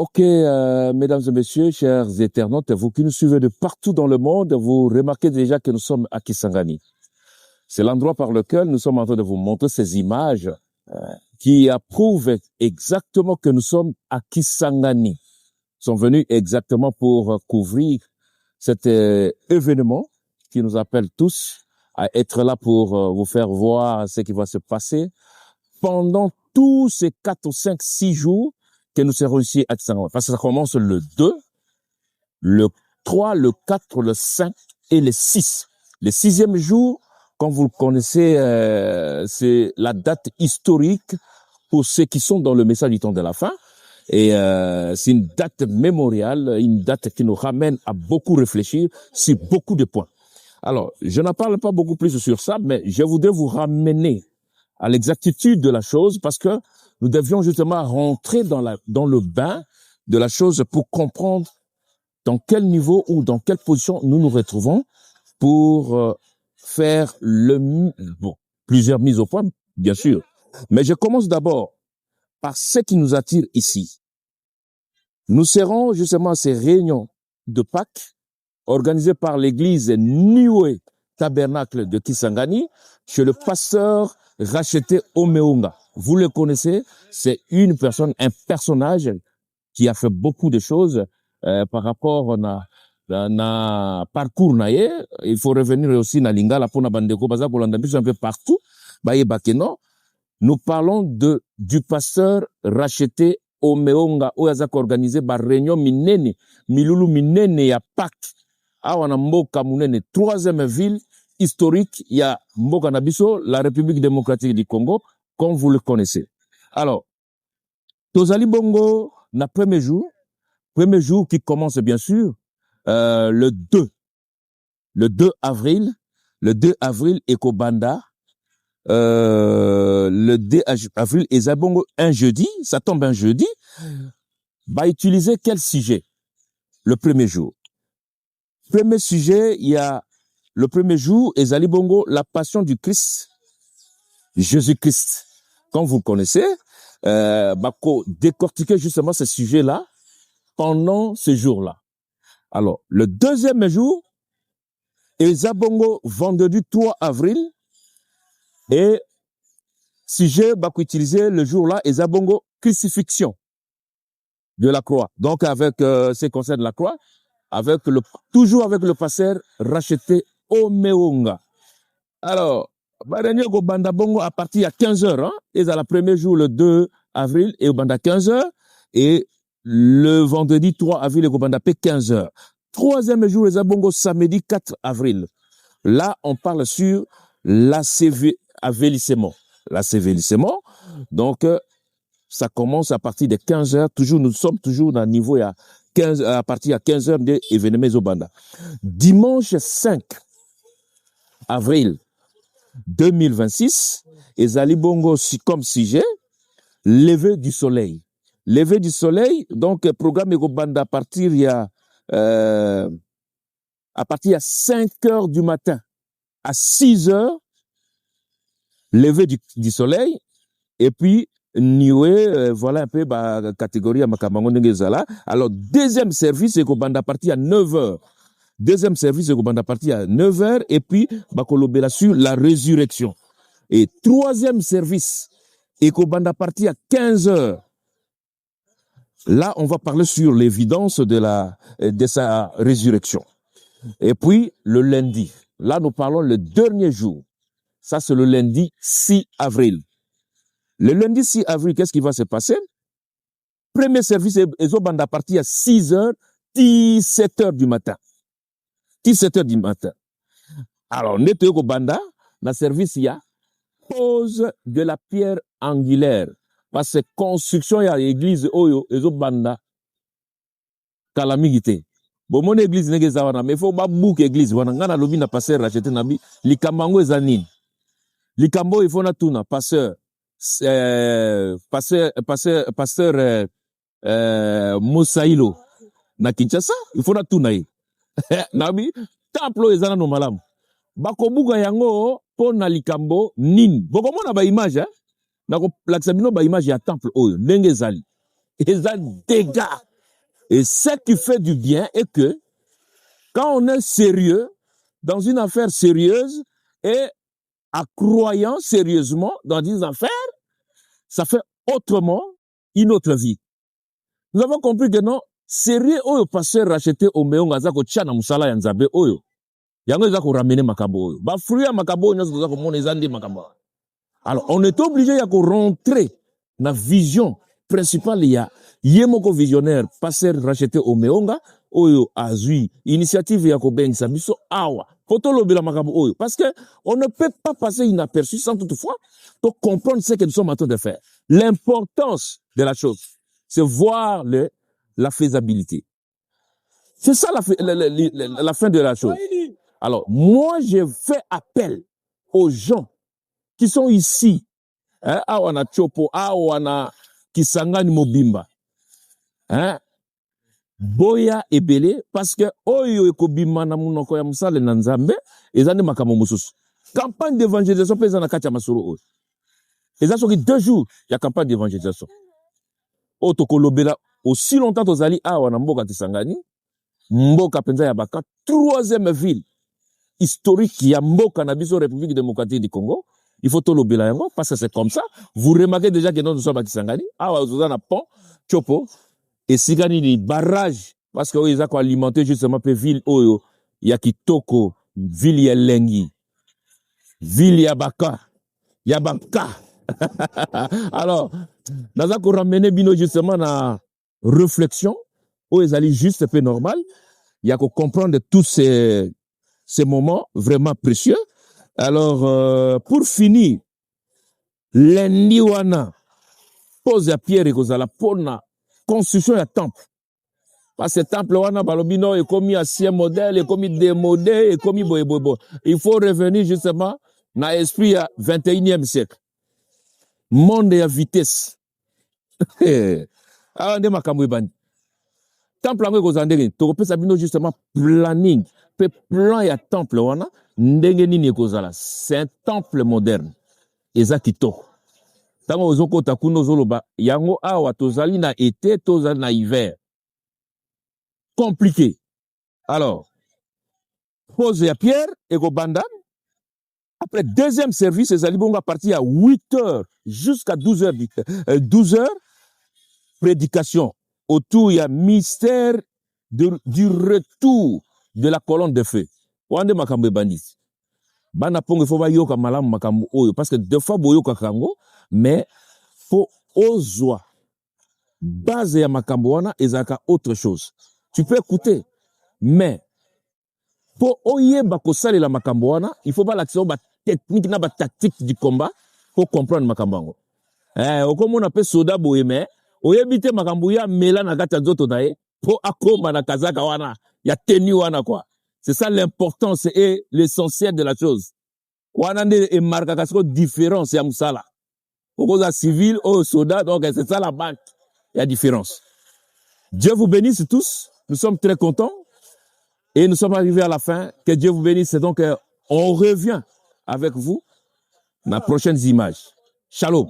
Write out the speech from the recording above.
Ok, mesdames et messieurs, chers internautes, vous qui nous suivez de partout dans le monde, vous remarquez déjà que nous sommes à Kisangani. C'est l'endroit par lequel nous sommes en train de vous montrer ces images qui approuvent exactement que nous sommes à Kisangani. Nous sommes venus exactement pour couvrir cet événement qui nous appelle tous à être là pour vous faire voir ce qui va se passer pendant tous ces 4 ou 5, 6 jours que nous serons ici à Kisangani. Parce que ça commence le 2, le 3, le 4, le 5 et le 6. Le 6e jour, comme vous le connaissez, c'est la date historique pour ceux qui sont dans le message du temps de la fin. Et c'est une date mémoriale, une date qui nous ramène à beaucoup réfléchir sur beaucoup de points. Alors, je n'en parle pas beaucoup plus sur ça, mais je voudrais vous ramener à l'exactitude de la chose parce que nous devions justement rentrer dans le bain de la chose pour comprendre dans quel niveau ou dans quelle position nous nous retrouvons pour faire plusieurs mises au point, bien sûr. Mais je commence d'abord par ce qui nous attire ici. Nous serons justement à ces réunions de Pâques organisées par l'église Niwe Tabernacle de Kisangani chez le pasteur Racheté Omeonga. Vous le connaissez, c'est une personne, un personnage qui a fait beaucoup de choses par rapport na parcours naye. Il faut revenir aussi na lingala pour na bandeko baza kolanda biso un peu partout. Baye bakeno. Nous parlons du pasteur Racheté Omeonga oyazaka organisé par réunion minene milulu minene ya Pâques awa na mboka munene 3e ville historique ya mboka na biso, la République démocratique du Congo, comme vous le connaissez. Alors, tozali bongo na premier jour qui commence bien sûr le 2 avril, Ekobanda. Le 2 avril, ezabongo un jeudi, ça tombe un jeudi, va utiliser quel sujet? Le premier jour. Premier sujet, il y a le premier jour, ezalibongo, la passion du Christ, Jésus-Christ. Comme vous le connaissez, bako décortiquer justement ce sujet-là pendant ce jour-là. Alors, le 2e jour, ezabongo, vendredi 3 avril, et sujet bako utilisé le jour-là, ezabongo, crucifixion de la croix. Donc, avec ces concerts de la croix, toujours avec le pasteur Racheté Omeonga. Alors, Barenye go banda bongo à partir à 15h, hein, et à la premier jour le 2 avril et au banda 15h, et le vendredi 3 avril et au banda p 15h. 3e jour les abongo samedi 4 avril. Là, on parle sur l'assévélissement. L'assévélissement, donc ça commence à partir de 15h, nous sommes toujours dans le niveau à partir de 15h de événements au banda. Dimanche 5 avril 2026, ezali bongo comme sujet, lever du soleil. Lever du soleil, donc programme au banda à partir de 5h du matin à 6h, lever du soleil, et puis Niwe, voilà un peu la catégorie à Makamango Ngezala. Alors, deuxième service, c'est qu'on bande à partir à 9h. Deuxième service, c'est qu'on bande à partir à 9h, et puis, Bakolobela sur la résurrection. Et troisième service, et qu'on bande à partir à 15h. Là, on va parler sur l'évidence de sa résurrection. Et puis, le lundi. Là, nous parlons le dernier jour. Ça, c'est le lundi 6 avril. Le lundi 6 avril, qu'est-ce qui va se passer? Premier service, ils ont à partir à 6h, 17h du matin. 17h du matin. Alors, neteko banda, na service, il y a pose de la pierre angulaire. Parce que construction, il y a l'église, oyo, ils ont banda, calamité. Bon, mon église, n'est pas ça, mais il faut pas boucler l'église. On a lobby na passer racheter nabi, likambango ezanin. Likambo, il faut na tuna, pasteur Mosailo na Kinshasa, il faut na tunaye. Nabi, temple ezana no malamu. Bakobuga yango po na likambo nini. Boko mona ba image, hein? Nako lakisa bino ba image ya temple oyo, ndenge ezali. Eza dégâts. Et ce qui fait du bien est que quand on est sérieux dans une affaire sérieuse et en croyant sérieusement dans une affaire, ça fait autrement une autre vie. Nous avons compris que non, sérieux oyo pasteur racheté au meonga za ko tia na musala ya nzambe oyo. Yango za ko ramener makambo oyo. Ba fruit ya makambo oyo za ko mona ezandi makambo. Alors, on est obligé de rentrer dans la vision principale. Il y a Yemoko visionnaire, passer racheter au Meonga, Oyo Azui, initiative Yako Ben Samiso Awa, Potolo Bela Makabo Oyo. Parce que on ne peut pas passer inaperçu sans toutefois pour comprendre ce que nous sommes en train de faire. L'importance de la chose, c'est voir la faisabilité. C'est ça la fin de la chose. Alors, moi, je fais appel aux gens qui sont ici, hein, awana Chopo, awana Kisangani Mobimba, hein, Boya Ebele, parce que oyo ekobima na munoko ya musale na nzambe, ezande makamo mususu. Campagne d'évangélisation pesa na kati ya masolo oyo. Eza soki 2 jours ya campagne d'évangélisation. O tokolobela aussi longtemps tozali awa na mboka Kisangani, mboka penza ya baka 3e ville historique ya mboka na biso République démocratique du Congo. Il faut tout l'obéir yango parce que c'est comme ça. Vous remarquez déjà que nous sommes à Kisangani. Ah, vous avez un pont, Chopo, et Sigani ni barrage parce que ils ont alimenté justement peu ville oyo ya Kitoko, ville ya Lengi, ville ya Baka, ya Baka. Alors, nous avons ramené bino justement na réflexion où ils allaient juste peu normal. Il y a qu'à comprendre tous ces moments vraiment précieux. Alors, pour finir, lundi wana pose ya pierre ekozala pona construction ya temple. Parce que temple wana balobino est comme ancien modèle, est comme démodé, est comme boyebobo. Il faut revenir justement dans l'esprit à 21e siècle. Monde à vitesse. Ah, on est makambo bandi. Temple yango ekozala ndenge tokopesa bino justement planning pe plan ya temple wana ndenge nini ekozala. C'est un temple moderne eza kitoko tango ozokota kuna ozoloba yango awa tozali na été tozali na hiver compliqué. Alors pose ya pierre ekobanda après deuxième service ezali bongo à partir à 8h jusqu'à 12h prédication autour il y a mystère du retour de la colonne de feu. Wande makambo bandit. Bana pongo faut ba yoka malamu makambo oyo parce que deux fois boyoka kango mais faut ozwa base ya makambo wana ezaka autre chose. Tu peux écouter mais pour oyeba ko salela makambo wana il faut pas l'action ba technique na ba tactique du combat pour comprendre makambo ngo. Okomona pe soda boye mais oyebite makambo ya mela na kata nzoto na ye po akoma na kazaka wana ya tenu wana quoi. C'est ça l'importance et l'essentiel de la chose. Wana nde e marka kasiko différence ya musala. Okoza civil au soldat donc c'est ça la banque. Il y a différence. Dieu vous bénisse tous. Nous sommes très contents et nous sommes arrivés à la fin. Que Dieu vous bénisse. Donc on revient avec vous dans les prochaines images. Shalom.